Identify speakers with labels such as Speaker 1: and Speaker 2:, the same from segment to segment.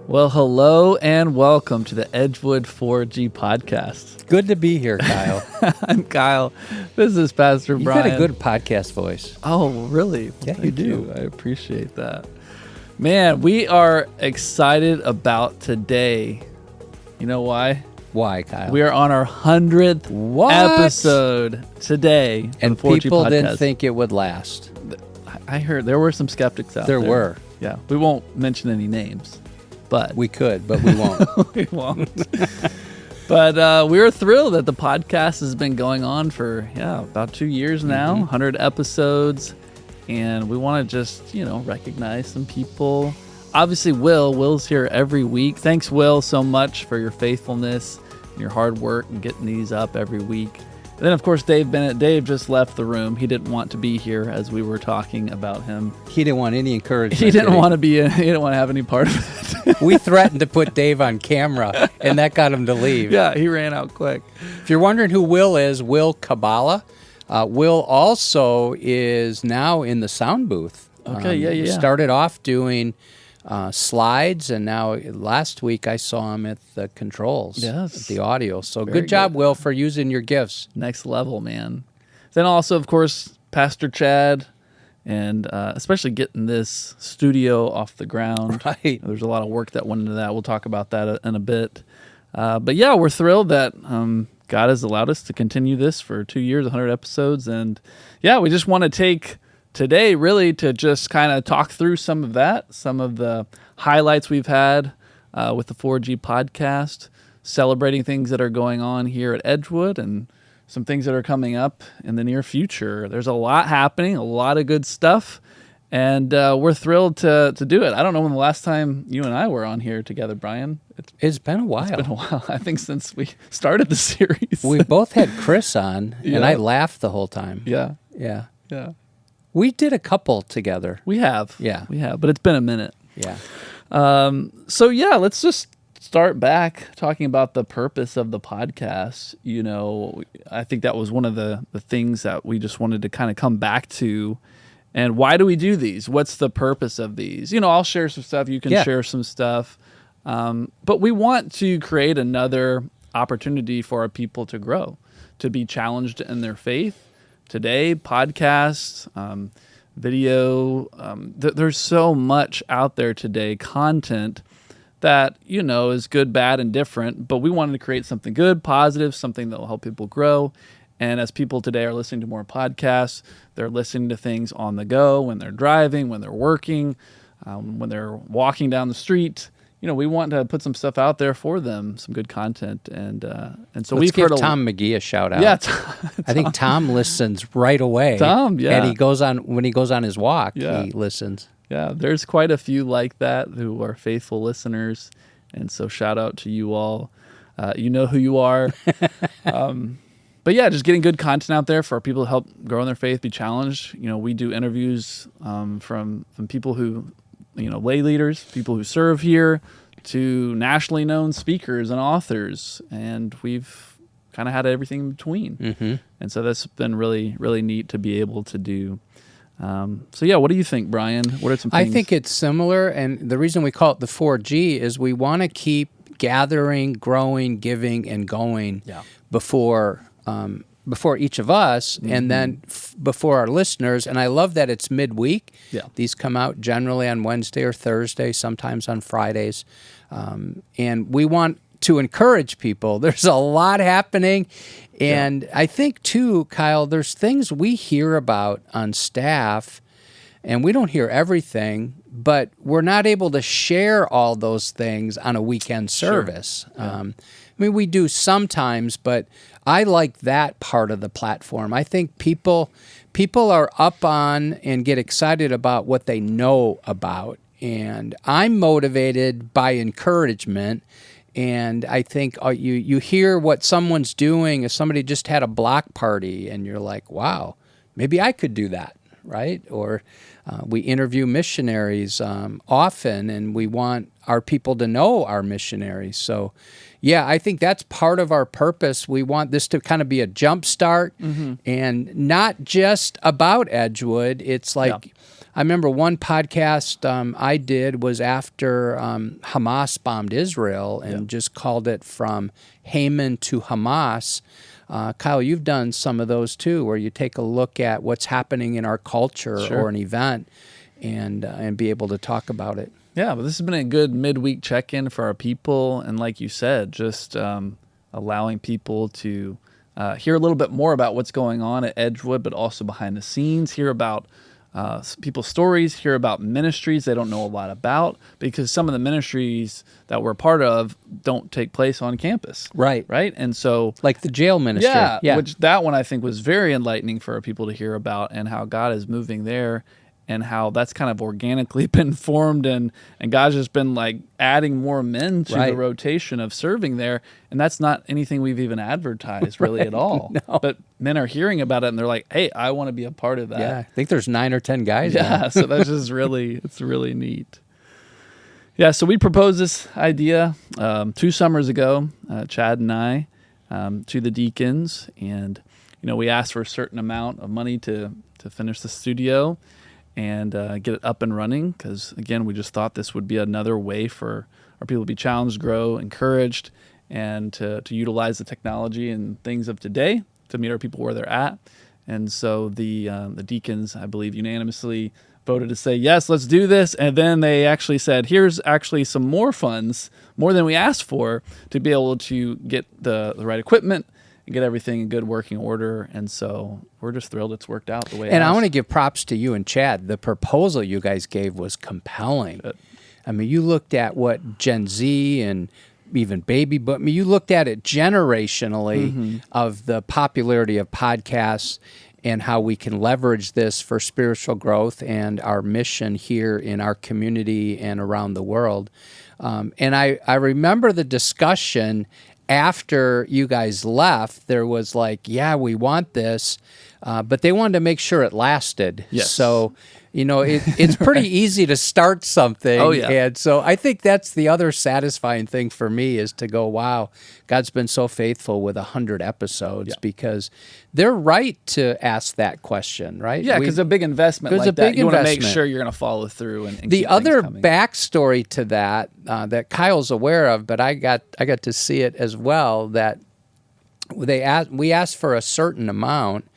Speaker 1: Well, hello and welcome to the Edgewood 4G podcast.
Speaker 2: Good to be here, Kyle.
Speaker 1: I'm Kyle. This is Pastor Brian.
Speaker 2: You've got a good podcast voice.
Speaker 1: Oh, really?
Speaker 2: Yeah,
Speaker 1: Thank
Speaker 2: you do.
Speaker 1: I appreciate that. Man, we are excited about today. You know why?
Speaker 2: Why, Kyle?
Speaker 1: We are on our 100th episode today.
Speaker 2: And
Speaker 1: of 4G
Speaker 2: people
Speaker 1: podcast.
Speaker 2: didn't think it would last.
Speaker 1: I heard there were some skeptics out there.
Speaker 2: There were.
Speaker 1: Yeah. We won't mention any names. But
Speaker 2: we could, but we won't.
Speaker 1: We won't. But we were thrilled that the podcast has been going on for, about 2 years now, 100 episodes. And we want to just, recognize some people. Obviously, Will's here every week. Thanks, Will, so much for your faithfulness and your hard work and getting these up every week. And then, of course, Dave Bennett. Dave just left the room. He didn't want to be here as we were talking about him.
Speaker 2: He didn't want any encouragement.
Speaker 1: He didn't want to be. He didn't want to have any part of it.
Speaker 2: We threatened to put Dave on camera, and that got him to leave.
Speaker 1: Yeah, he ran out quick.
Speaker 2: If you're wondering who Will is, Will Kabbalah. Will also is now in the sound booth.
Speaker 1: Okay, yeah.
Speaker 2: Started off doing slides, and now last week I saw him at the controls,
Speaker 1: yes,
Speaker 2: at the audio. So
Speaker 1: very
Speaker 2: good job, Will, for using your gifts.
Speaker 1: Next level, man. Then also, of course, Pastor Chad, and especially getting this studio off the ground.
Speaker 2: Right.
Speaker 1: There's a lot of work that went into that. We'll talk about that in a bit. But yeah, we're thrilled that God has allowed us to continue this for 2 years, 100 episodes. And yeah, we just want to take today really to just kind of talk through some of that, some of the highlights we've had with the 4G podcast, celebrating things that are going on here at Edgewood and some things that are coming up in the near future. There's a lot happening, a lot of good stuff, and we're thrilled to do it. I don't know when the last time you and I were on here together, Brian.
Speaker 2: It's been a while.
Speaker 1: It's been a while. I think since we started the series.
Speaker 2: We both had Chris on, and I laughed the whole time.
Speaker 1: Yeah.
Speaker 2: Yeah.
Speaker 1: Yeah.
Speaker 2: We did a couple together.
Speaker 1: We have.
Speaker 2: Yeah.
Speaker 1: We have, but it's been a minute.
Speaker 2: Yeah.
Speaker 1: So yeah, let's just start back talking about the purpose of the podcast. I think that was one of the things that we just wanted to kind of come back to. And why do we do these? What's the purpose of these? I'll share some stuff. You can share some stuff. But we want to create another opportunity for our people to grow, to be challenged in their faith. Today, podcasts, video, there's so much out there today, content that, is good, bad, and different. But we wanted to create something good, positive, something that will help people grow. And as people today are listening to more podcasts, they're listening to things on the go, when they're driving, when they're working, when they're walking down the street. We want to put some stuff out there for them, some good content, and so
Speaker 2: Let's give Tom McGee a shout out.
Speaker 1: Yeah,
Speaker 2: I think Tom listens right away.
Speaker 1: Tom, yeah,
Speaker 2: and when he goes on his walk, he listens.
Speaker 1: Yeah, there's quite a few like that who are faithful listeners, and so shout out to you all. You know who you are. But yeah, just getting good content out there for people to help grow in their faith, be challenged. We do interviews from people who, lay leaders, people who serve here, to nationally known speakers and authors, and we've kind of had everything in between. Mm-hmm. And so that's been really, really neat to be able to do. So yeah, what do you think, Brian? What are some things?
Speaker 2: I think it's similar, and the reason we call it the 4G is we want to keep gathering, growing, giving, and going before each of us, and then before our listeners. And I love that it's midweek.
Speaker 1: Yeah.
Speaker 2: These come out generally on Wednesday or Thursday, sometimes on Fridays. And we want to encourage people. There's a lot happening. And I think, too, Kyle, there's things we hear about on staff, and we don't hear everything, but we're not able to share all those things on a weekend service. Sure. Yeah. We do sometimes, but I like that part of the platform. I think people are up on and get excited about what they know about, and I'm motivated by encouragement. And I think you hear what someone's doing. If somebody just had a block party, and you're like, wow, maybe I could do that, right? Or we interview missionaries often, and we want our people to know our missionaries. So, Yeah, I think that's part of our purpose. We want this to kind of be a jump start and not just about Edgewood. It's like, I remember one podcast I did was after Hamas bombed Israel and just called it From Haman to Hamas. Kyle, you've done some of those too, where you take a look at what's happening in our culture or an event and be able to talk about it.
Speaker 1: Yeah, but this has been a good midweek check-in for our people. And like you said, just allowing people to hear a little bit more about what's going on at Edgewood, but also behind the scenes, hear about people's stories, hear about ministries they don't know a lot about, because some of the ministries that we're a part of don't take place on campus.
Speaker 2: Right.
Speaker 1: And so,
Speaker 2: like the jail ministry.
Speaker 1: Yeah, which that one I think was very enlightening for our people to hear about, and how God is moving there, and how that's kind of organically been formed, and God's just been like adding more men to the rotation of serving there. And that's not anything we've even advertised really at all. No. But men are hearing about it and they're like, hey, I want to be a part of that.
Speaker 2: Yeah, I think there's 9 or 10 guys.
Speaker 1: Yeah, so that's just it's really neat. Yeah, so we proposed this idea 2 summers ago, Chad and I, to the deacons. And, we asked for a certain amount of money to finish the studio and get it up and running, because, again, we just thought this would be another way for our people to be challenged, grow, encouraged, and to utilize the technology and things of today to meet our people where they're at. And so the deacons, I believe, unanimously voted to say, yes, let's do this. And then they actually said, here's actually some more funds, more than we asked for, to be able to get the right equipment and get everything in good working order. And so we're just thrilled it's worked out the way it has.
Speaker 2: And I want to give props to you and Chad. The proposal you guys gave was compelling. Good. I mean, you looked at what Gen Z and even baby boom. I mean, you looked at it generationally of the popularity of podcasts and how we can leverage this for spiritual growth and our mission here in our community and around the world. And I remember the discussion after you guys left. There was like, yeah, we want this, but they wanted to make sure it lasted.
Speaker 1: Yes.
Speaker 2: So, it's pretty easy to start something.
Speaker 1: Oh, yeah.
Speaker 2: And so I think that's the other satisfying thing for me, is to go, wow, God's been so faithful with 100 episodes, because they're right to ask that question, right?
Speaker 1: Yeah, because a big investment like that, you want to make sure you're going to follow through. And
Speaker 2: the other backstory to that, that Kyle's aware of, but I got to see it as well, that we asked for a certain amount,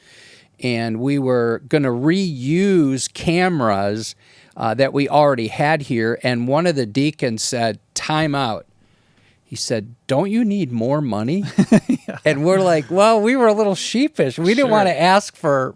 Speaker 2: and we were going to reuse cameras that we already had here. And one of the deacons said, time out. He said, don't you need more money? And we're like, well, we were a little sheepish. We didn't want to ask for,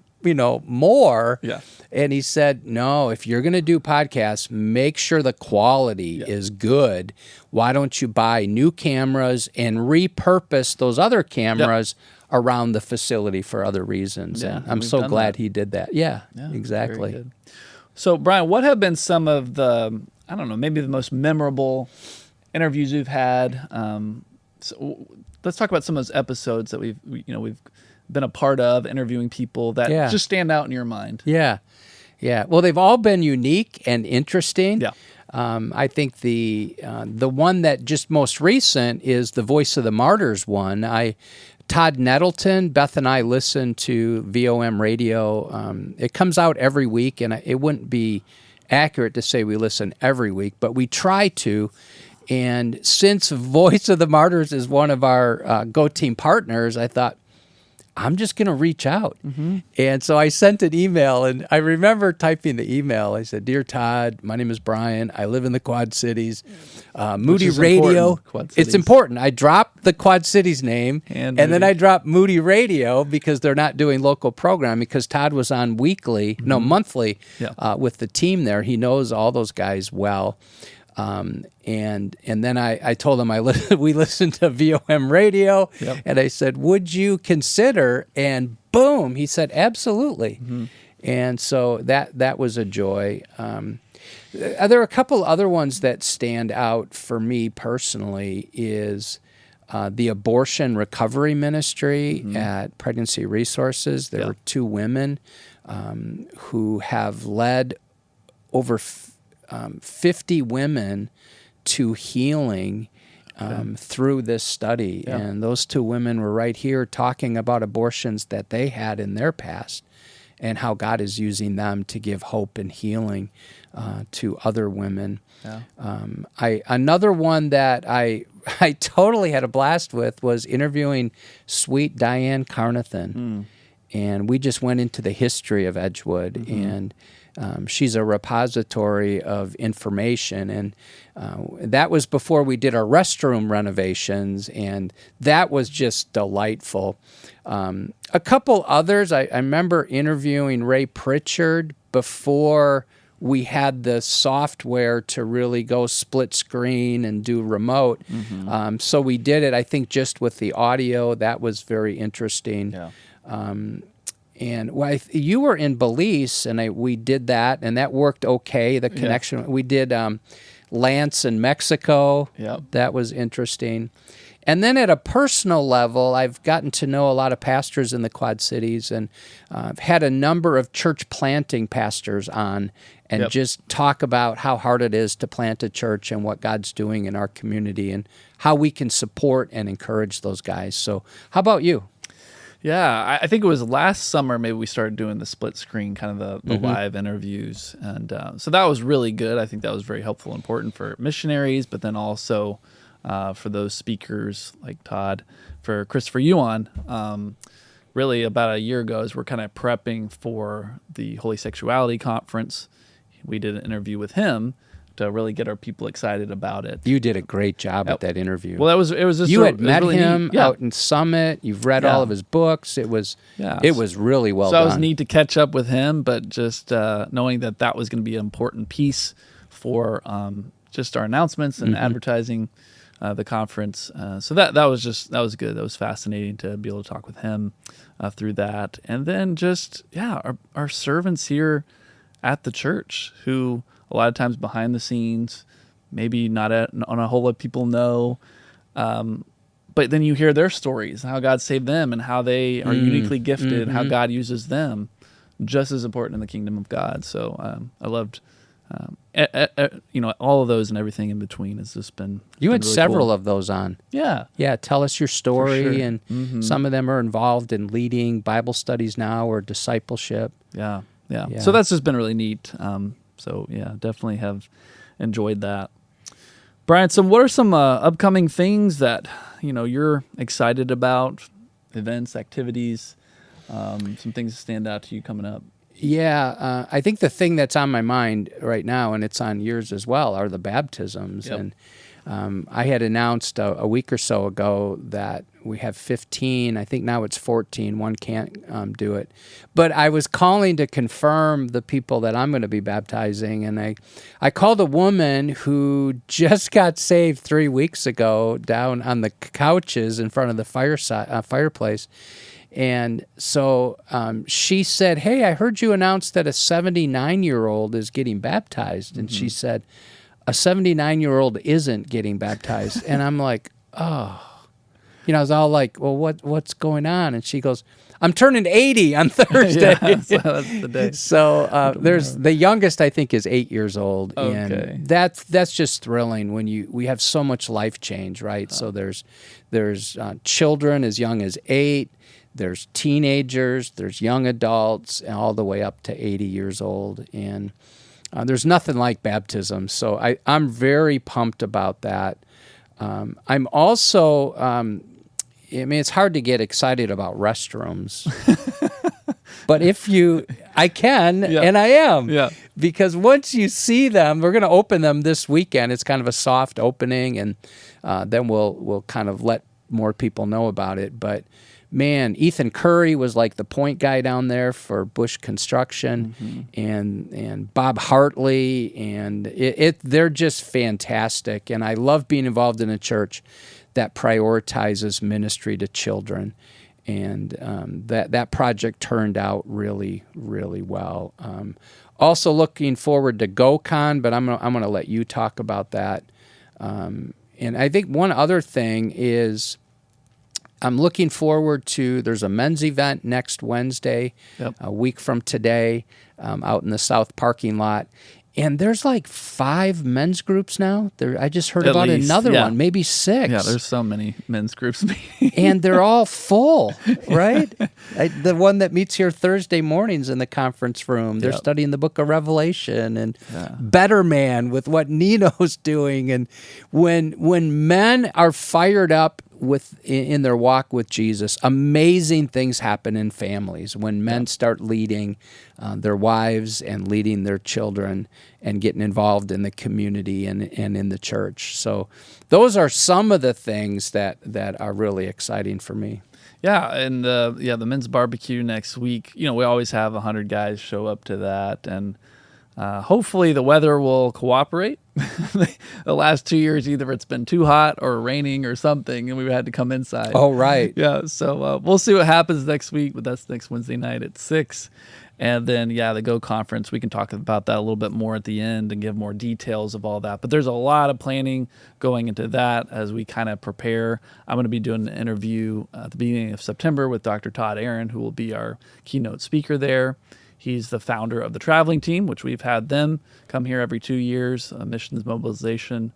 Speaker 2: more. Yeah. And he said, no, if you're going to do podcasts, make sure the quality is good. Why don't you buy new cameras and repurpose those other cameras around the facility for other reasons?
Speaker 1: Yeah,
Speaker 2: and I'm so glad he did that. Yeah, exactly.
Speaker 1: Very good. So, Brian, what have been some of the, I don't know, maybe the most memorable interviews we've had? So let's talk about some of those episodes that we've been a part of, interviewing people that just stand out in your mind.
Speaker 2: Yeah. Well, they've all been unique and interesting.
Speaker 1: Yeah.
Speaker 2: I think the one that just most recent is the Voice of the Martyrs one. Todd Nettleton, Beth and I listen to VOM radio. It comes out every week, and it wouldn't be accurate to say we listen every week, but we try to. And since Voice of the Martyrs is one of our Go Team partners, I thought, I'm just going to reach out. And so I sent an email, and I remember typing the email. I said, Dear Todd, my name is Brian. I live in the Quad Cities. Moody Radio. It's important. I dropped the Quad Cities name, and then I dropped Moody Radio because they're not doing local programming, because Todd was on monthly with the team there. He knows all those guys well. And then I told him we listened to VOM radio, and I said, would you consider? And boom, he said, absolutely. And so that was a joy. There are a couple other ones that stand out for me personally is the abortion recovery ministry at Pregnancy Resources. There were 2 women who have led over 50 women to healing through this study.
Speaker 1: Yeah.
Speaker 2: And those two women were right here talking about abortions that they had in their past and how God is using them to give hope and healing to other women.
Speaker 1: Yeah.
Speaker 2: Another one that I totally had a blast with was interviewing sweet Diane Carnathan. And we just went into the history of Edgewood, and she's a repository of information. And that was before we did our restroom renovations, and that was just delightful. A couple others, I remember interviewing Ray Pritchard before we had the software to really go split screen and do remote. So we did it, I think, just with the audio. That was very interesting.
Speaker 1: Yeah.
Speaker 2: And you were in Belize, and we did that, and that worked okay, the connection. We did Lance in Mexico.
Speaker 1: Yep.
Speaker 2: That was interesting. And then at a personal level, I've gotten to know a lot of pastors in the Quad Cities, and I've had a number of church planting pastors on and just talk about how hard it is to plant a church and what God's doing in our community and how we can support and encourage those guys. So how about you?
Speaker 1: Yeah, I think it was last summer maybe we started doing the split screen, kind of the live interviews. And so that was really good. I think that was very helpful and important for missionaries, but then also for those speakers like Todd, for Christopher Yuan. Really about a year ago, as we're kind of prepping for the Holy Sexuality Conference, we did an interview with him to really get our people excited about it.
Speaker 2: You did a great job at that interview.
Speaker 1: Well, it was just
Speaker 2: you had met
Speaker 1: really
Speaker 2: him out in Summit. You've read all of his books. It was really well done.
Speaker 1: So it was neat to catch up with him, but just knowing that was going to be an important piece for just our announcements and advertising the conference. So that was good. That was fascinating to be able to talk with him through that, and then just our servants here at the church who a lot of times behind the scenes, maybe not on a whole lot of people know, but then you hear their stories, how God saved them and how they are uniquely gifted, how God uses them, just as important in the kingdom of God. So I loved, all of those and everything in between has just been.
Speaker 2: You had
Speaker 1: really
Speaker 2: several
Speaker 1: cool.
Speaker 2: of those on.
Speaker 1: Yeah.
Speaker 2: Yeah, tell us your story,
Speaker 1: For sure.
Speaker 2: and some of them are involved in leading Bible studies now or discipleship.
Speaker 1: Yeah. So that's just been really neat. So yeah, definitely have enjoyed that. Brian, so what are some upcoming things that you're excited about? Events, activities, some things that stand out to you coming up?
Speaker 2: Yeah, I think the thing that's on my mind right now, and it's on yours as well, are the baptisms.
Speaker 1: Yep.
Speaker 2: And I had announced a week or so ago that we have 15. I think now it's 14. One can't do it. But I was calling to confirm the people that I'm going to be baptizing. And I called a woman who just got saved 3 weeks ago down on the couches in front of the fireplace. And so she said, "Hey, I heard you announce that a 79-year-old is getting baptized." And she said, "A 79-year-old isn't getting baptized." And I'm like, oh. I was all like, well, what's going on? And she goes, "I'm turning 80 on Thursday."
Speaker 1: So that's the day.
Speaker 2: So there's the youngest, I think, is 8 years old.
Speaker 1: Okay.
Speaker 2: And that's just thrilling when we have so much life change, right? So there's children as young as 8. There's teenagers, there's young adults, and all the way up to 80 years old. And there's nothing like baptism. So I'm very pumped about that. I'm also, it's hard to get excited about restrooms. But I can, and I am.
Speaker 1: Yeah.
Speaker 2: Because once you see them, we're going to open them this weekend. It's kind of a soft opening, and then we'll kind of let more people know about it. But man, Ethan Curry was like the point guy down there for Bush Construction, and Bob Hartley, and they're just fantastic. And I love being involved in a church that prioritizes ministry to children. And that project turned out really, really well. Also looking forward to GoCon, but I'm gonna let you talk about that. And I think one other thing is, I'm looking forward to, there's a men's event next Wednesday, a week from today, out in the south parking lot. And there's like 5 men's groups now. I just heard
Speaker 1: At
Speaker 2: about
Speaker 1: least,
Speaker 2: another
Speaker 1: yeah.
Speaker 2: one, maybe 6.
Speaker 1: Yeah, there's so many men's groups.
Speaker 2: And they're all full, right? The one that meets here Thursday mornings in the conference room, they're
Speaker 1: Yep.
Speaker 2: studying the book of Revelation and Better Man with what Nino's doing. And when men are fired up in their walk with Jesus, amazing things happen in families when men start leading their wives and leading their children and getting involved in the community and in the church. So those are some of the things that are really exciting for me.
Speaker 1: Yeah, and the men's barbecue next week. We always have 100 guys show up to that, and hopefully the weather will cooperate. The last 2 years, either it's been too hot or raining or something, and we've had to come inside.
Speaker 2: Oh, right.
Speaker 1: Yeah, so we'll see what happens next week, but that's next Wednesday night at 6. And then, the Go Conference, we can talk about that a little bit more at the end and give more details of all that. But there's a lot of planning going into that as we kind of prepare. I'm going to be doing an interview at the beginning of September with Dr. Todd Aaron, who will be our keynote speaker there. He's the founder of the traveling team, which we've had them come here every 2 years, a missions mobilization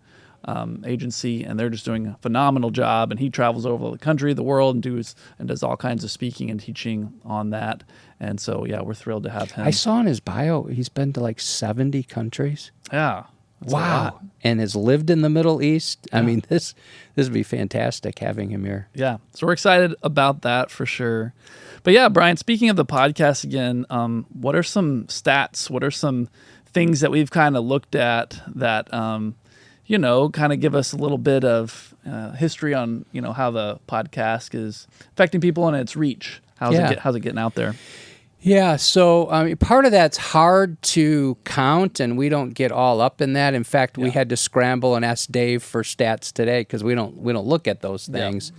Speaker 1: agency, and they're just doing a phenomenal job. And he travels over the country, the world, and does all kinds of speaking and teaching on that. And so, we're thrilled to have him.
Speaker 2: I saw in his bio, he's been to like 70 countries.
Speaker 1: Yeah. That's a
Speaker 2: Wow.
Speaker 1: lot.
Speaker 2: And has lived in the Middle East. I mean, this would be fantastic having him here.
Speaker 1: Yeah. So we're excited about that for sure. But Brian, speaking of the podcast again, what are some stats? What are some things that we've kind of looked at that, kind of give us a little bit of history on, how the podcast is affecting people and its reach? How's it getting out there?
Speaker 2: Yeah, so part of that's hard to count, and we don't get all up in that. In fact, we had to scramble and ask Dave for stats today because we don't look at those things.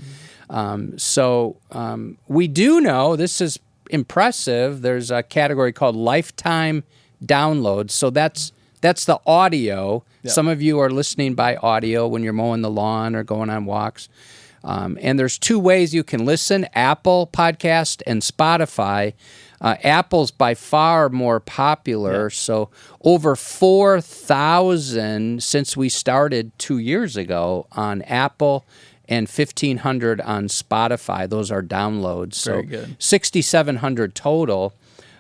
Speaker 2: We do know, this is impressive, there's a category called lifetime downloads. So that's the audio. Yeah. Some of you are listening by audio when you're mowing the lawn or going on walks. And there's 2 ways you can listen, Apple Podcast and Spotify. Apple's by far more popular, so over 4,000 since we started 2 years ago on Apple and 1,500 on Spotify. Those are downloads, so
Speaker 1: very good.
Speaker 2: 6,700 total.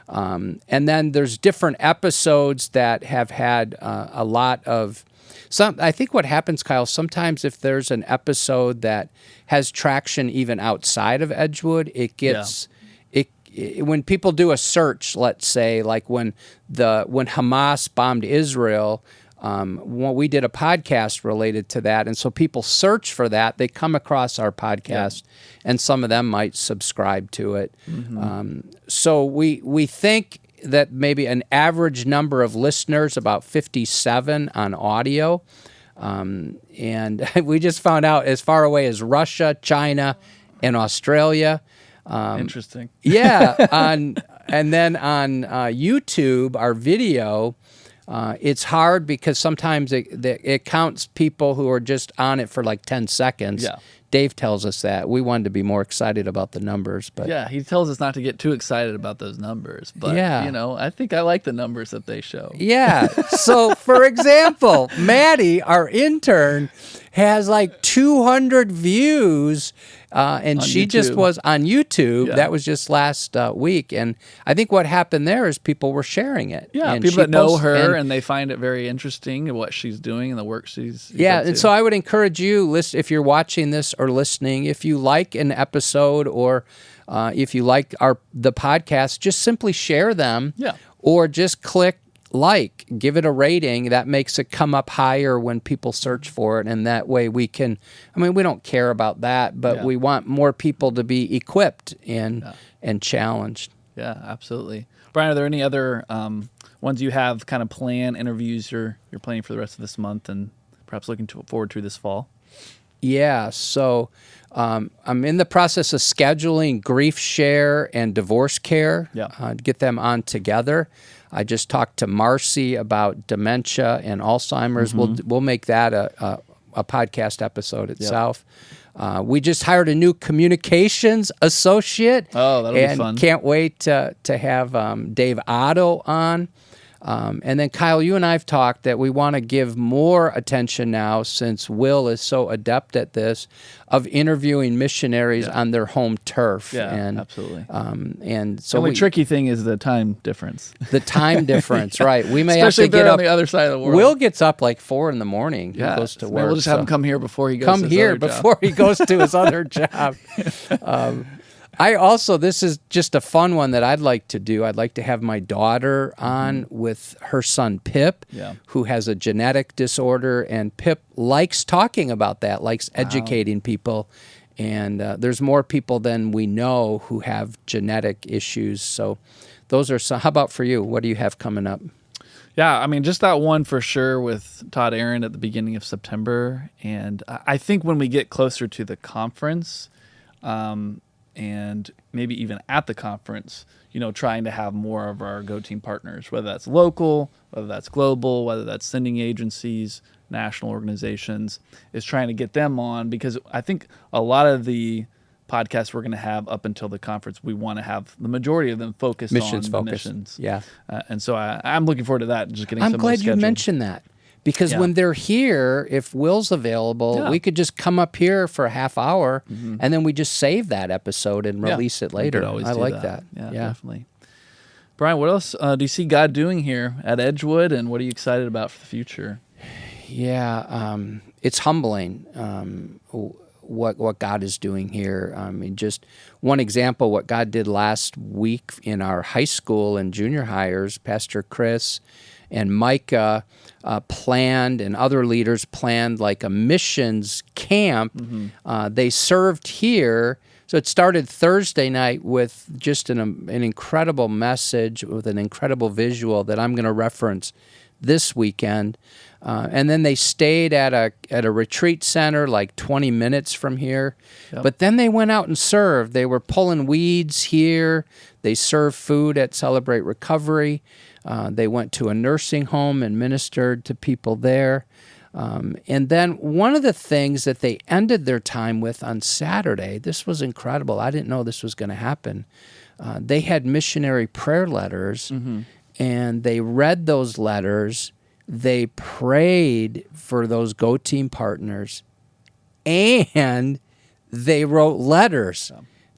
Speaker 2: And then there's different episodes that have had a lot of... I think what happens, Kyle, sometimes if there's an episode that has traction even outside of Edgewood, it gets... When people do a search, let's say, like when Hamas bombed Israel, we did a podcast related to that, and so people search for that. They come across our podcast, and some of them might subscribe to it. Mm-hmm. So we think that maybe an average number of listeners, about 57 on audio, and we just found out as far away as Russia, China, and Australia.
Speaker 1: Interesting.
Speaker 2: Yeah, and then on YouTube, our video, it's hard because sometimes it counts people who are just on it for like 10 seconds.
Speaker 1: Yeah.
Speaker 2: Dave tells us that. We wanted to be more excited about the numbers. But
Speaker 1: he tells us not to get too excited about those numbers. But, I think I like the numbers that they show.
Speaker 2: Yeah. So, for example, Maddie, our intern, has like 200 views, and she just was on YouTube. Yeah. That was just last week. And I think what happened there is people were sharing it.
Speaker 1: Yeah,
Speaker 2: and
Speaker 1: people that know her and they find it very interesting and what she's doing and the work she's up to.
Speaker 2: So I would encourage you, if you're watching this or listening, if you like an episode or if you like the podcast, just simply share them.
Speaker 1: Yeah.
Speaker 2: Or just click give it a rating. That makes it come up higher when people search for it, and that way we don't care about that, but we want more people to be equipped and challenged.
Speaker 1: Yeah, absolutely. Brian, are there any other ones you have kind of planned, interviews you're planning for the rest of this month and perhaps looking forward to this fall?
Speaker 2: Yeah, so I'm in the process of scheduling grief share and divorce care, to get them on together. I just talked to Marcy about dementia and Alzheimer's. Mm-hmm. We'll make that a podcast episode itself. We just hired a new communications associate.
Speaker 1: Oh, that'll be fun.
Speaker 2: And can't wait to have Dave Otto on. And then, Kyle, you and I have talked that we want to give more attention now, since Will is so adept at this, of interviewing missionaries on their home turf.
Speaker 1: Yeah,
Speaker 2: and,
Speaker 1: absolutely.
Speaker 2: And so
Speaker 1: the only tricky thing is the time difference.
Speaker 2: The time difference, right? We may
Speaker 1: Especially
Speaker 2: have to
Speaker 1: if they're
Speaker 2: get
Speaker 1: on
Speaker 2: up.
Speaker 1: the other side of the world.
Speaker 2: Will gets up like 4 a.m. He
Speaker 1: Yeah,
Speaker 2: goes to
Speaker 1: maybe
Speaker 2: work.
Speaker 1: we'll just have him come here before he goes.
Speaker 2: Come
Speaker 1: to his
Speaker 2: here
Speaker 1: other
Speaker 2: before
Speaker 1: job.
Speaker 2: he goes to his other job. I also, this is just a fun one that I'd like to do. I'd like to have my daughter on with her son Pip, who has a genetic disorder, and Pip likes talking about that, likes educating people. And there's more people than we know who have genetic issues. So those are some. How about for you? What do you have coming up?
Speaker 1: Yeah, I mean, just that one for sure with Todd Aaron at the beginning of September. And I think when we get closer to the conference, and maybe even at the conference, trying to have more of our Go Team partners, whether that's local, whether that's global, whether that's sending agencies, national organizations, is trying to get them on, because I think a lot of the podcasts we're going to have up until the conference, we want to have the majority of them focused on the missions.
Speaker 2: Yeah.
Speaker 1: And so I'm looking forward to that, just getting
Speaker 2: I'm
Speaker 1: some
Speaker 2: glad
Speaker 1: of
Speaker 2: you mentioned that. Because when they're here, if Will's available, we could just come up here for a half hour, and then we just save that episode and release it later. I like that.
Speaker 1: Yeah, definitely. Brian, what else do you see God doing here at Edgewood, and what are you excited about for the future?
Speaker 2: Yeah, it's humbling what God is doing here. I mean, just one example, what God did last week in our high school and junior hires, Pastor Chris and Micah planned, and other leaders planned, like a missions camp. They served here. So it started Thursday night with just an incredible message with an incredible visual that I'm going to reference this weekend. And then they stayed at a retreat center like 20 minutes from here. But then they went out and served. They were pulling weeds here. They served food at Celebrate Recovery. They went to a nursing home and ministered to people there. And then one of the things that they ended their time with on Saturday, this was incredible. I didn't know this was going to happen. They had missionary prayer letters, and they read those letters. They prayed for those Go Team partners, and they wrote letters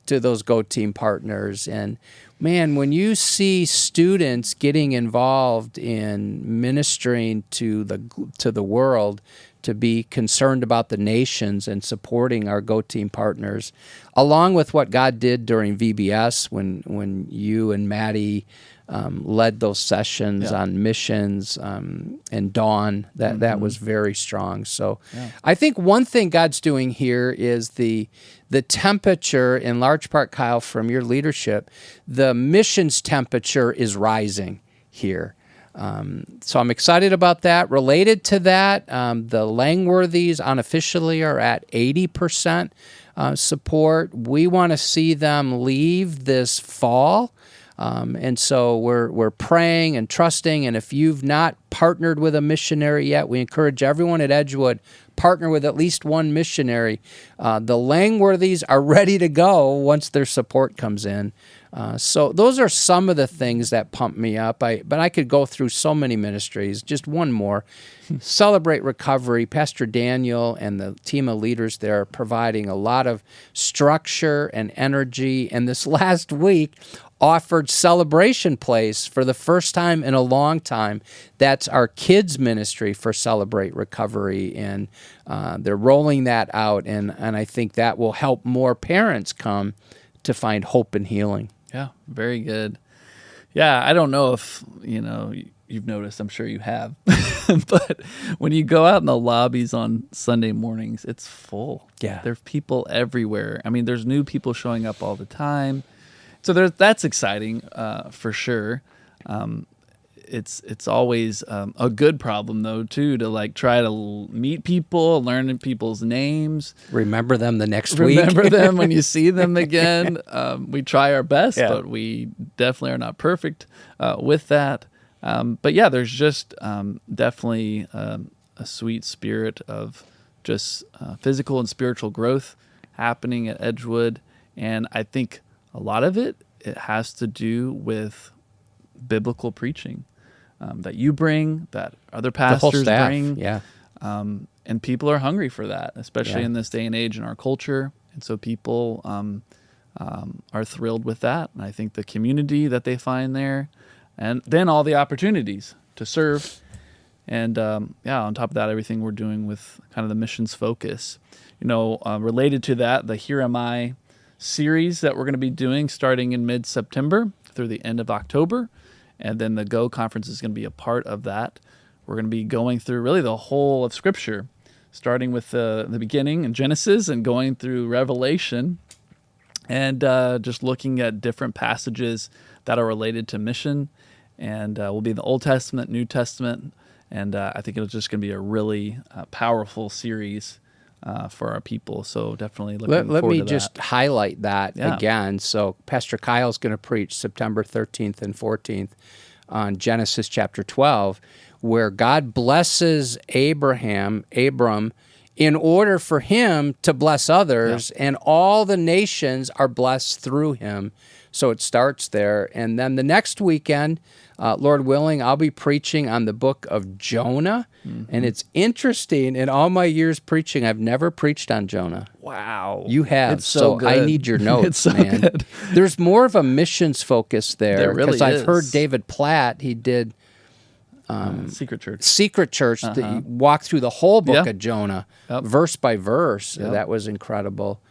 Speaker 2: to those Go Team partners. And man, when you see students getting involved in ministering to the world, to be concerned about the nations and supporting our Go Team partners, along with what God did during VBS when you and Maddie led those sessions on missions, and Dawn, that was very strong. So I think one thing God's doing here is the temperature, in large part, Kyle, from your leadership, the missions temperature is rising here. So I'm excited about that. Related to that, the Langworthys unofficially are at 80% support. We want to see them leave this fall. And so we're praying and trusting. And if you've not partnered with a missionary yet, we encourage everyone at Edgewood, partner with at least one missionary. The Langworthys are ready to go once their support comes in. So those are some of the things that pump me up. But I could go through so many ministries. Just one more. Celebrate Recovery. Pastor Daniel and the team of leaders there are providing a lot of structure and energy. And this last week offered Celebration Place for the first time in a long time. That's our kids ministry for Celebrate Recovery. And they're rolling that out. And I think that will help more parents come to find hope and healing.
Speaker 1: Yeah, very good. Yeah, I don't know if, you've noticed, I'm sure you have, but when you go out in the lobbies on Sunday mornings, it's full.
Speaker 2: Yeah.
Speaker 1: There's people everywhere. I mean, there's new people showing up all the time. So that's exciting for sure. It's always a good problem, though, too, to try to meet people, learn people's names.
Speaker 2: Remember them the next week.
Speaker 1: Remember them when you see them again. We try our best, but we definitely are not perfect with that. But yeah, there's just definitely a sweet spirit of just physical and spiritual growth happening at Edgewood. And I think a lot of it has to do with biblical preaching. that you bring, that other
Speaker 2: The whole
Speaker 1: pastors
Speaker 2: staff,
Speaker 1: bring.
Speaker 2: yeah.
Speaker 1: And people are hungry for that, especially
Speaker 2: Yeah.
Speaker 1: in this day and age in our culture. And so people are thrilled with that. And I think the community that they find there, and then all the opportunities to serve. And on top of that, everything we're doing with kind of the missions focus. Related to that, the Here Am I series that we're going to be doing starting in mid-September through the end of October. And then the Go conference is going to be a part of that. We're going to be going through really the whole of Scripture, starting with the beginning in Genesis and going through Revelation, and just looking at different passages that are related to mission. And we'll be in the Old Testament, New Testament, and I think it's just going to be a really powerful series for our people. So definitely looking forward to that.
Speaker 2: Let me just highlight that
Speaker 1: Yeah.
Speaker 2: again. So Pastor Kyle's going to preach September 13th and 14th on Genesis chapter 12, where God blesses Abram, in order for him to bless others, and all the nations are blessed through him. So it starts there. And then the next weekend, Lord willing, I'll be preaching on the book of Jonah. And it's interesting, in all my years preaching, I've never preached on Jonah.
Speaker 1: Wow.
Speaker 2: You have.
Speaker 1: It's so
Speaker 2: I
Speaker 1: good.
Speaker 2: need your notes,
Speaker 1: It's so
Speaker 2: man.
Speaker 1: good.
Speaker 2: There's more of a missions focus there.
Speaker 1: There really
Speaker 2: Because I've heard
Speaker 1: is.
Speaker 2: David Platt, he did
Speaker 1: Secret Church.
Speaker 2: Secret Church, that he walked through the whole book
Speaker 1: Yeah.
Speaker 2: of Jonah,
Speaker 1: Yep.
Speaker 2: verse by verse.
Speaker 1: Yep.
Speaker 2: That was incredible.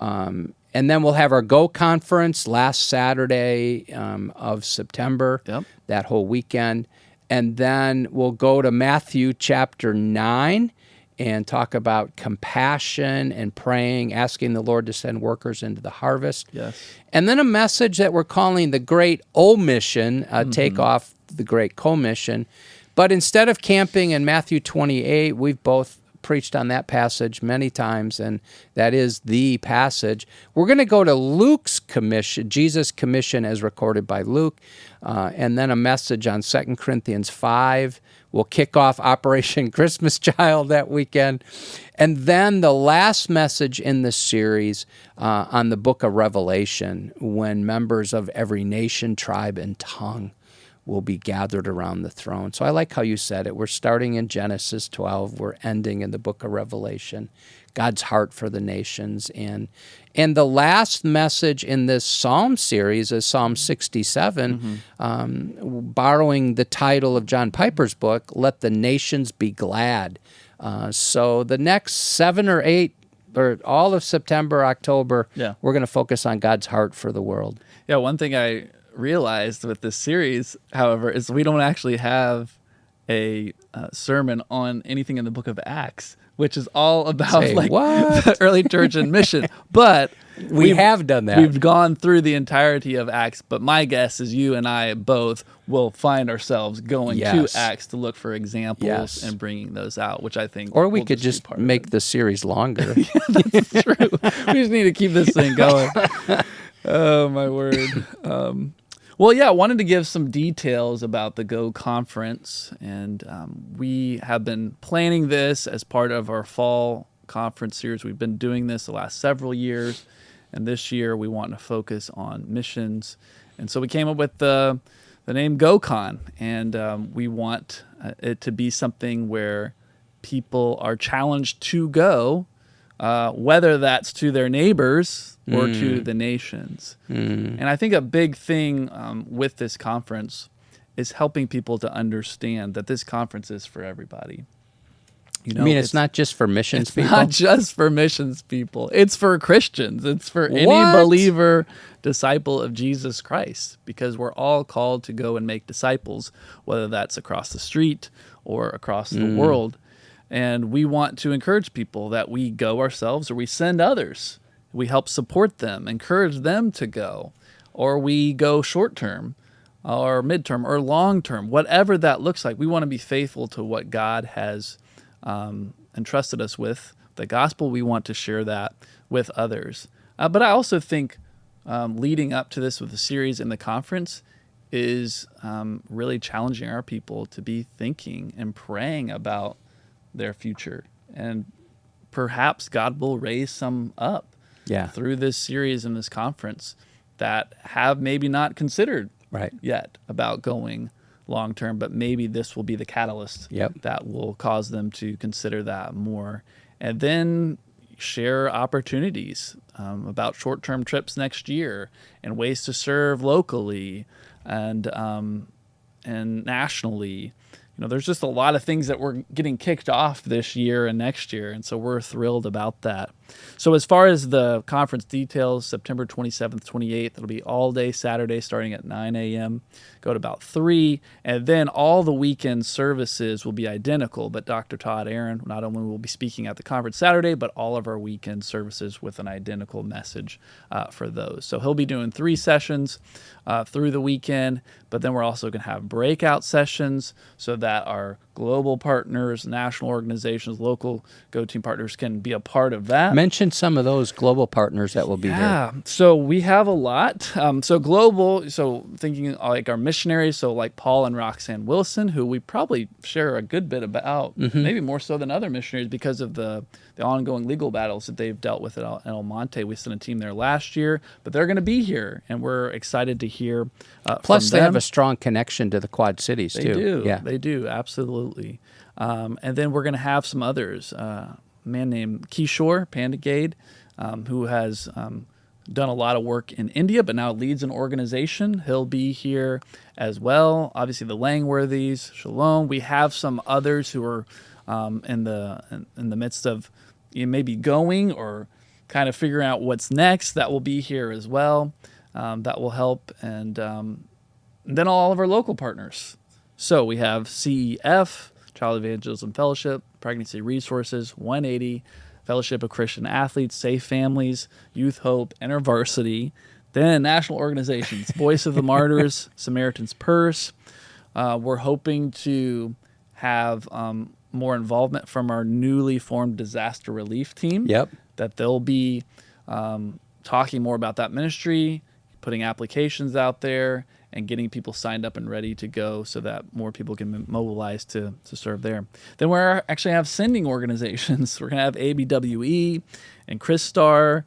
Speaker 2: And then we'll have our Go conference last Saturday of September,
Speaker 1: Yep.
Speaker 2: that whole weekend. And then we'll go to Matthew chapter 9 and talk about compassion and praying, asking the Lord to send workers into the harvest.
Speaker 1: Yes.
Speaker 2: And then a message that we're calling the Great Omission, take off the Great Commission. But instead of camping in Matthew 28, we've both preached on that passage many times, and that is the passage. We're going to go to Luke's commission, Jesus' commission as recorded by Luke, and then a message on 2 Corinthians 5. We'll kick off Operation Christmas Child that weekend. And then the last message in the series on the book of Revelation, when members of every nation, tribe, and tongue will be gathered around the throne. So I like how you said it. We're starting in Genesis 12. We're ending in the book of Revelation. God's heart for the nations. And the last message in this Psalm series is Psalm 67, borrowing the title of John Piper's book, Let the Nations Be Glad. So the next 7 or 8, or all of September, October, we're going to focus on God's heart for the world.
Speaker 1: Yeah, one thing I realized with this series, however, is we don't actually have a sermon on anything in the book of Acts, which is all about
Speaker 2: Say,
Speaker 1: like
Speaker 2: what?
Speaker 1: the early church and mission. But
Speaker 2: We have done that.
Speaker 1: We've gone through the entirety of Acts, but my guess is you and I both will find ourselves going
Speaker 2: Yes.
Speaker 1: to Acts to look for examples
Speaker 2: Yes.
Speaker 1: and bringing those out, which I think
Speaker 2: Or we
Speaker 1: will
Speaker 2: could
Speaker 1: be
Speaker 2: just
Speaker 1: part of
Speaker 2: make the series longer.
Speaker 1: That's true. We just need to keep this thing going. Oh, my word. Well, yeah, I wanted to give some details about the Go conference, and we have been planning this as part of our fall conference series. We've been doing this the last several years, and this year we want to focus on missions. And so we came up with the name GoCon, and we want it to be something where people are challenged to go, whether that's to their neighbors or to the nations. And I think a big thing with this conference is helping people to understand that this conference is for everybody. You know,
Speaker 2: I mean, it's not just for missions
Speaker 1: it's
Speaker 2: people?
Speaker 1: not just for missions people. It's for Christians. It's for any
Speaker 2: What?
Speaker 1: believer, disciple of Jesus Christ, because we're all called to go and make disciples, whether that's across the street or across the world. And we want to encourage people that we go ourselves or we send others. We help support them, encourage them to go, or we go short term or midterm or long term, whatever that looks like. We want to be faithful to what God has entrusted us with, the gospel. We want to share that with others. But I also think leading up to this with the series and the conference is really challenging our people to be thinking and praying about their future. And perhaps God will raise some up through this series and this conference that have maybe not considered
Speaker 2: Right.
Speaker 1: yet about going long term, but maybe this will be the catalyst that will cause them to consider that more. And then share opportunities about short-term trips next year and ways to serve locally and nationally. There's just a lot of things that we're getting kicked off this year and next year, and so we're thrilled about that. So as far as the conference details, September 27th, 28th, it'll be all day Saturday starting at 9 a.m., go to about 3, and then all the weekend services will be identical, but Dr. Todd Aaron not only will be speaking at the conference Saturday, but all of our weekend services with an identical message for those. So he'll be doing 3 sessions through the weekend, but then we're also going to have breakout sessions so that our global partners, national organizations, local go-team partners can be a part of that.
Speaker 2: Mention some of those global partners that will be here.
Speaker 1: Yeah, so we have a lot. So global, so thinking like our missionaries, so like Paul and Roxanne Wilson, who we probably share a good bit about, maybe more so than other missionaries because of the ongoing legal battles that they've dealt with at El Monte. We sent a team there last year, but they're going to be here, and we're excited to hear
Speaker 2: Plus,
Speaker 1: from
Speaker 2: they
Speaker 1: them.
Speaker 2: have a strong connection to the Quad Cities,
Speaker 1: They
Speaker 2: too.
Speaker 1: do.
Speaker 2: Yeah.
Speaker 1: They do, absolutely. And then we're going to have some others. A man named Kishore Pandagade, who has done a lot of work in India, but now leads an organization. He'll be here as well. Obviously, the Langworthys, Shalom. We have some others who are in the midst of maybe going or kind of figuring out what's next that will be here as well. That will help. And then all of our local partners. So we have CEF, Child Evangelism Fellowship, Pregnancy Resources, 180, Fellowship of Christian Athletes, Safe Families, Youth Hope, InterVarsity. Then national organizations, Voice of the Martyrs, Samaritan's Purse. We're hoping to have more involvement from our newly formed disaster relief team.
Speaker 2: Yep.
Speaker 1: That they'll be talking more about that ministry, putting applications out there, and getting people signed up and ready to go so that more people can be mobilized to serve there. Then we actually have sending organizations. We're going to have ABWE and Christar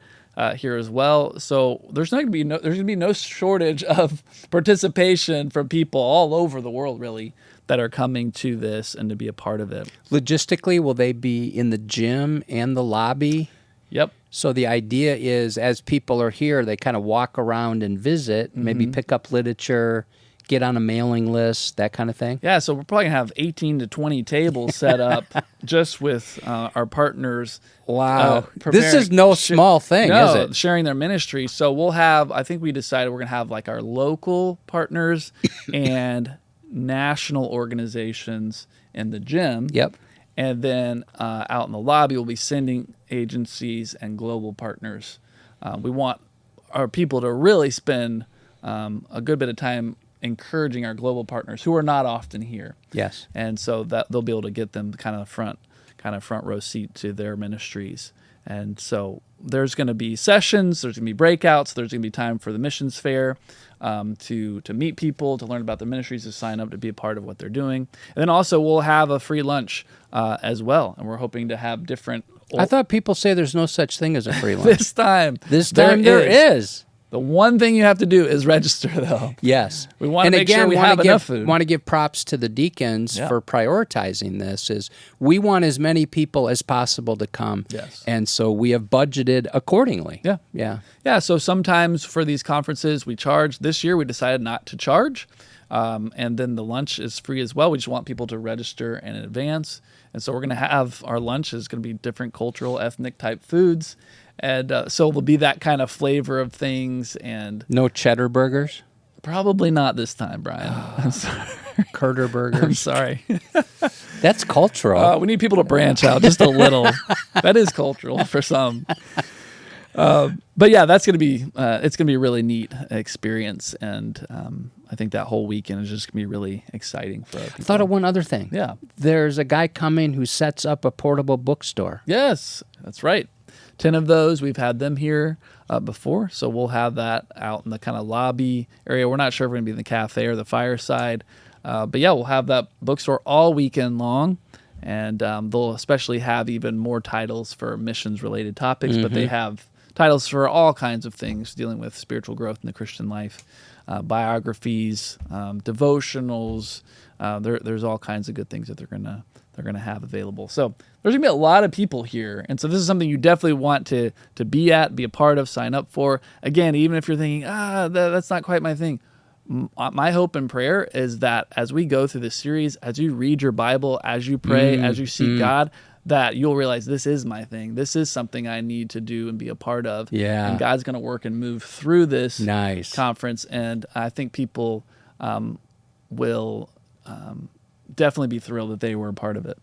Speaker 1: here as well. So there's going to be no shortage of participation from people all over the world, really, that are coming to this and to be a part of it.
Speaker 2: Logistically, will they be in the gym and the lobby?
Speaker 1: Yep.
Speaker 2: So the idea is, as people are here, they kind of walk around and visit, maybe pick up literature, get on a mailing list, that kind of thing.
Speaker 1: Yeah, so we're probably going to have 18 to 20 tables set up just with our partners.
Speaker 2: Wow. This is no small thing, is it?
Speaker 1: Sharing their ministry. So we'll have, I think we decided we're going to have like our local partners and national organizations in the gym.
Speaker 2: Yep.
Speaker 1: And then out in the lobby, we'll be sending agencies and global partners. We want our people to really spend a good bit of time encouraging our global partners who are not often here.
Speaker 2: Yes.
Speaker 1: And so that they'll be able to get them kind of front row seat to their ministries. And so there's going to be sessions, there's going to be breakouts, there's going to be time for the missions fair to meet people, to learn about their ministries, to sign up to be a part of what they're doing. And then also we'll have a free lunch as well. And we're hoping to have different...
Speaker 2: I thought people say there's no such thing as a free lunch.
Speaker 1: This time
Speaker 2: there is.
Speaker 1: The one thing you have to do is register, though.
Speaker 2: Yes.
Speaker 1: We want to make sure we have enough food.
Speaker 2: Want to give props to the deacons for prioritizing this. Is we want as many people as possible to come.
Speaker 1: Yes.
Speaker 2: And so we have budgeted accordingly.
Speaker 1: Yeah.
Speaker 2: Yeah.
Speaker 1: Yeah, so sometimes for these conferences we charge. This year we decided not to charge. And then the lunch is free as well. We just want people to register in advance. And so we're going to have our lunch is going to be different cultural, ethnic type foods. And so it'll be that kind of flavor of things. And
Speaker 2: no cheddar burgers?
Speaker 1: Probably not this time, Brian. I'm sorry.
Speaker 2: Curder burgers?
Speaker 1: I'm sorry.
Speaker 2: That's cultural.
Speaker 1: We need people to branch out just a little. That is cultural for some. But yeah, that's going to be, it's going to be a really neat experience. And I think that whole weekend is just going to be really exciting for people.
Speaker 2: I thought of one other thing.
Speaker 1: Yeah.
Speaker 2: There's a guy coming who sets up a portable bookstore.
Speaker 1: Yes, that's right. 10 of those. We've had them here before. So we'll have that out in the kind of lobby area. We're not sure if we're going to be in the cafe or the fireside. But yeah, we'll have that bookstore all weekend long. And they'll especially have even more titles for missions-related topics, but they have titles for all kinds of things dealing with spiritual growth in the Christian life. biographies, devotionals. There's all kinds of good things that they're gonna have available. So there's gonna be a lot of people here, and so this is something you definitely want to be at, be a part of, sign up for. Again, even if you're thinking, that's not quite my thing. My hope and prayer is that as we go through this series, as you read your Bible, as you pray, as you seek God, that you'll realize this is my thing. This is something I need to do and be a part of.
Speaker 2: Yeah.
Speaker 1: And God's going to work and move through this
Speaker 2: Nice.
Speaker 1: conference. And I think people will definitely be thrilled that they were a part of it.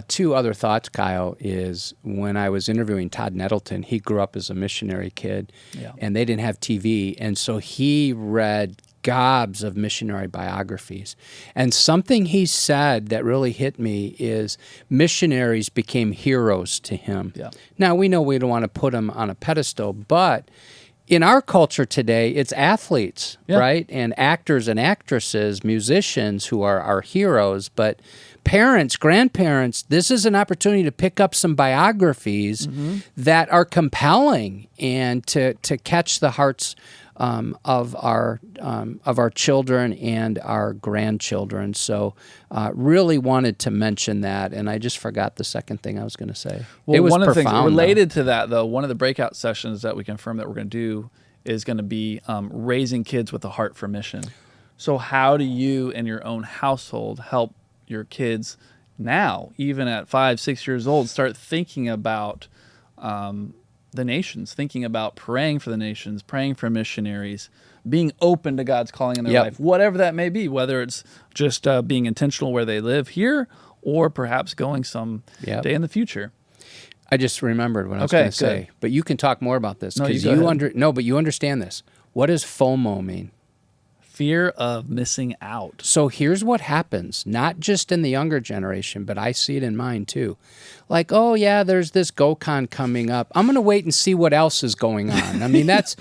Speaker 2: Two other thoughts, Kyle, is when I was interviewing Todd Nettleton, he grew up as a missionary kid, and they didn't have TV, and so he read gobs of missionary biographies. And something he said that really hit me is missionaries became heroes to him.
Speaker 1: Yeah.
Speaker 2: Now, we know we don't want to put them on a pedestal, but in our culture today, it's athletes, right? And actors and actresses, musicians who are our heroes, but parents, grandparents, this is an opportunity to pick up some biographies that are compelling and to catch the hearts of our children and our grandchildren. So really wanted to mention that, and I just forgot the second thing I was going to say.
Speaker 1: Well,
Speaker 2: it was
Speaker 1: one of the things
Speaker 2: profound,
Speaker 1: related to that, though, one of the breakout sessions that we confirmed that we're going to do is going to be raising kids with a heart for mission. So how do you in your own household help your kids now, even at 5, 6 years old, start thinking about the nations, thinking about praying for the nations, praying for missionaries, being open to God's calling in their life, whatever that may be, whether it's just being intentional where they live here or perhaps going some day in the future.
Speaker 2: I just remembered what I was going to say, but you can talk more about this because but you understand this. What does FOMO mean?
Speaker 1: Fear of missing out.
Speaker 2: So here's what happens, not just in the younger generation, but I see it in mine too. Like, oh yeah, there's this GoCon coming up. I'm going to wait and see what else is going on. I mean, that's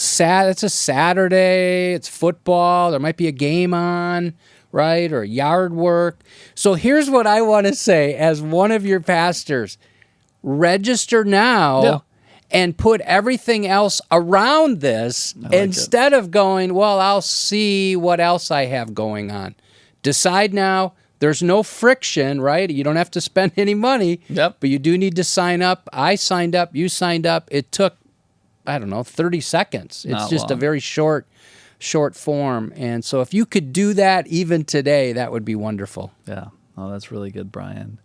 Speaker 2: sad. It's a Saturday. It's football. There might be a game on, right? Or yard work. So here's what I want to say as one of your pastors. Register now. And put everything else around this instead of going, well, I'll see what else I have going on. Decide now. There's no friction, right? You don't have to spend any money, but you do need to sign up. I signed up. You signed up. It took, 30 seconds. It's just a very short form. And so if you could do that even today, that would be wonderful.
Speaker 1: Yeah. Oh, that's really good, Brian.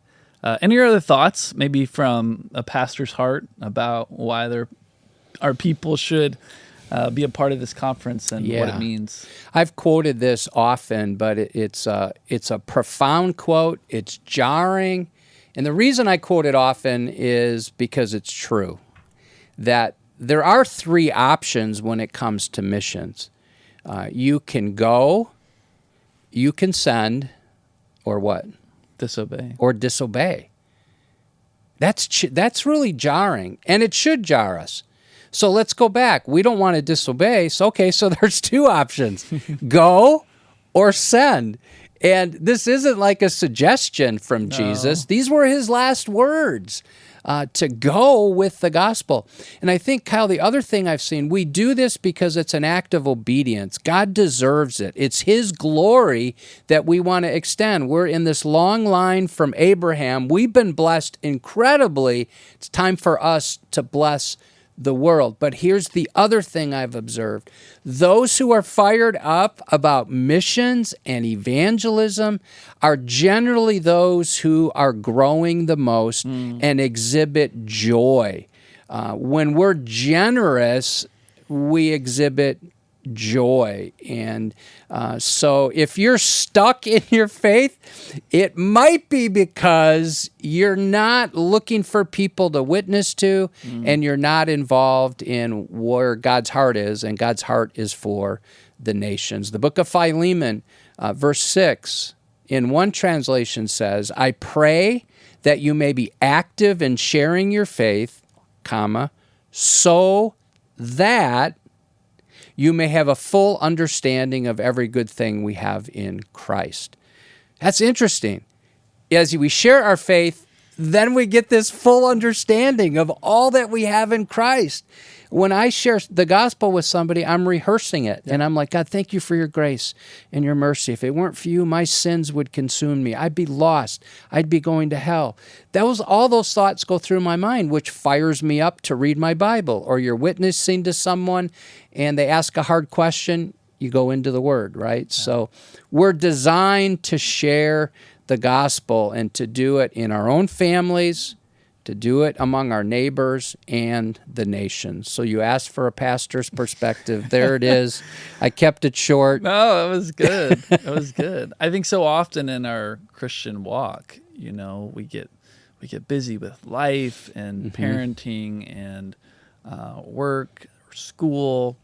Speaker 1: Any other thoughts, maybe from a pastor's heart, about why our people should be a part of this conference and what it means?
Speaker 2: I've quoted this often, but it's a profound quote. It's jarring. And the reason I quote it often is because it's true. That there are 3 options when it comes to missions. You can go, you can send, or what?
Speaker 1: Disobey.
Speaker 2: Or disobey. That's really jarring, and it should jar us. So let's go back. We don't want to disobey. So there's 2 options. Go or send. And this isn't like a suggestion from Jesus. These were his last words. To go with the gospel. And I think, Kyle, the other thing I've seen, we do this because it's an act of obedience. God deserves it. It's his glory that we want to extend. We're in this long line from Abraham. We've been blessed incredibly. It's time for us to bless the world. But here's the other thing I've observed. Those who are fired up about missions and evangelism are generally those who are growing the most and exhibit joy. When we're generous, we exhibit joy. And so if you're stuck in your faith, it might be because you're not looking for people to witness to and you're not involved in where God's heart is, and God's heart is for the nations. The book of Philemon, verse 6, in one translation says, I pray that you may be active in sharing your faith, so that you may have a full understanding of every good thing we have in Christ. That's interesting. As we share our faith, then we get this full understanding of all that we have in Christ. when I share the gospel with somebody, I'm rehearsing it. And I'm like, God, thank you for your grace and your mercy. If it weren't for you, my sins would consume me. I'd be lost. I'd be going to hell. All those thoughts go through my mind, which fires me up to read my Bible. Or you're witnessing to someone and they ask a hard question, you go into the Word, right? Yeah. So we're designed to share the gospel and to do it in our own families, to do it among our neighbors and the nations. So you asked for a pastor's perspective. There it is. I kept it short.
Speaker 1: No, it was good. It was good. I think so often in our Christian walk, we get busy with life and parenting and work or school,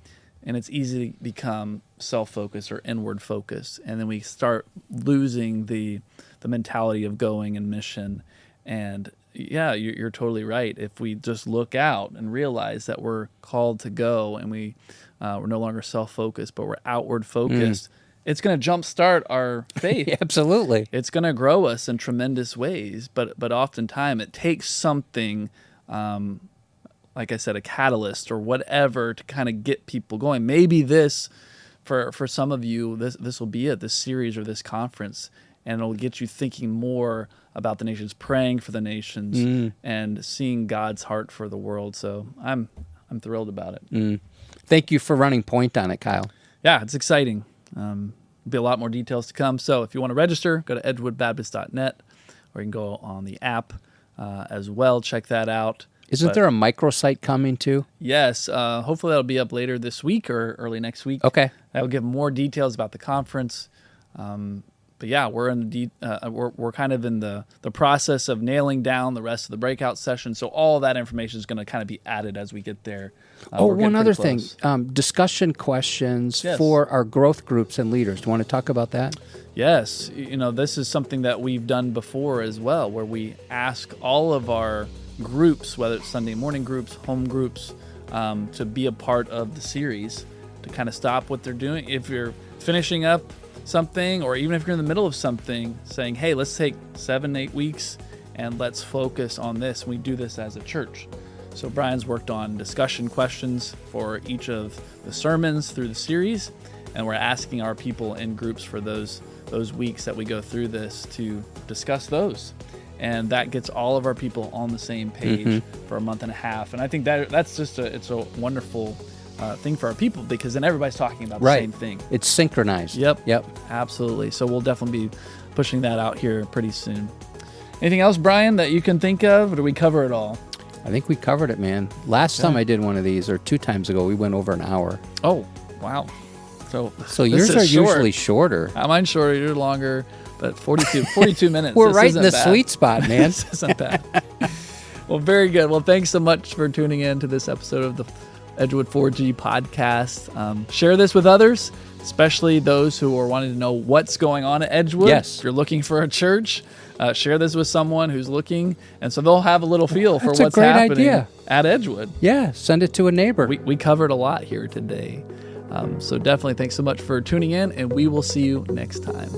Speaker 1: and it's easy to become self-focused or inward focused, and then we start losing the mentality of going and mission. And yeah, you're totally right. If we just look out and realize that we're called to go, and we're no longer self-focused, but we're outward focused, it's going to jumpstart our faith.
Speaker 2: Absolutely.
Speaker 1: It's going to grow us in tremendous ways, but oftentimes it takes something, like I said, a catalyst or whatever to kind of get people going. Maybe this, for some of you, this will be it, this series or this conference, and it'll get you thinking more about the nations, praying for the nations, and seeing God's heart for the world. So I'm thrilled about it.
Speaker 2: Thank you for running point on it, Kyle.
Speaker 1: Yeah, it's exciting. There'll be a lot more details to come. So if you want to register, go to edgewoodbaptist.net, or you can go on the app as well. Check that out.
Speaker 2: Isn't there a microsite coming too?
Speaker 1: Yes. Hopefully that'll be up later this week or early next week.
Speaker 2: Okay.
Speaker 1: That'll give more details about the conference. But yeah, we're we're kind of in the process of nailing down the rest of the breakout session. So all of that information is going to kind of be added as we get there.
Speaker 2: One other thing, discussion questions for our growth groups and leaders. Do you want to talk about that?
Speaker 1: Yes. This is something that we've done before as well, where we ask all of our groups, whether it's Sunday morning groups, home groups, to be a part of the series, to kind of stop what they're doing. If you're finishing up something, or even if you're in the middle of something, saying, hey, let's take 7-8 weeks and let's focus on this. We do this as a church. So Brian's worked on discussion questions for each of the sermons through the series, and we're asking our people in groups for those weeks that we go through this to discuss those. And that gets all of our people on the same page for a month and a half. And I think that's just it's a wonderful thing for our people, because then everybody's talking about the same thing.
Speaker 2: It's synchronized.
Speaker 1: Yep. Absolutely. So we'll definitely be pushing that out here pretty soon. Anything else, Brian, that you can think of, or do we cover it all?
Speaker 2: I think we covered it, man. Last time I did one of these, or 2 times ago, we went over an hour.
Speaker 1: Oh, wow. So
Speaker 2: yours are usually shorter.
Speaker 1: Mine's shorter, yours longer, but 42 minutes.
Speaker 2: We're right in the sweet spot, man.
Speaker 1: This isn't bad. Well, very good. Well, thanks so much for tuning in to this episode of the Edgewood 4G podcast. Share this with others, especially those who are wanting to know what's going on at Edgewood.
Speaker 2: Yes.
Speaker 1: If you're looking for a church, share this with someone who's looking, and so they'll have a little feel for what's happening at Edgewood.
Speaker 2: Yeah, send it to a neighbor.
Speaker 1: We covered a lot here today. So definitely thanks so much for tuning in, and we will see you next time.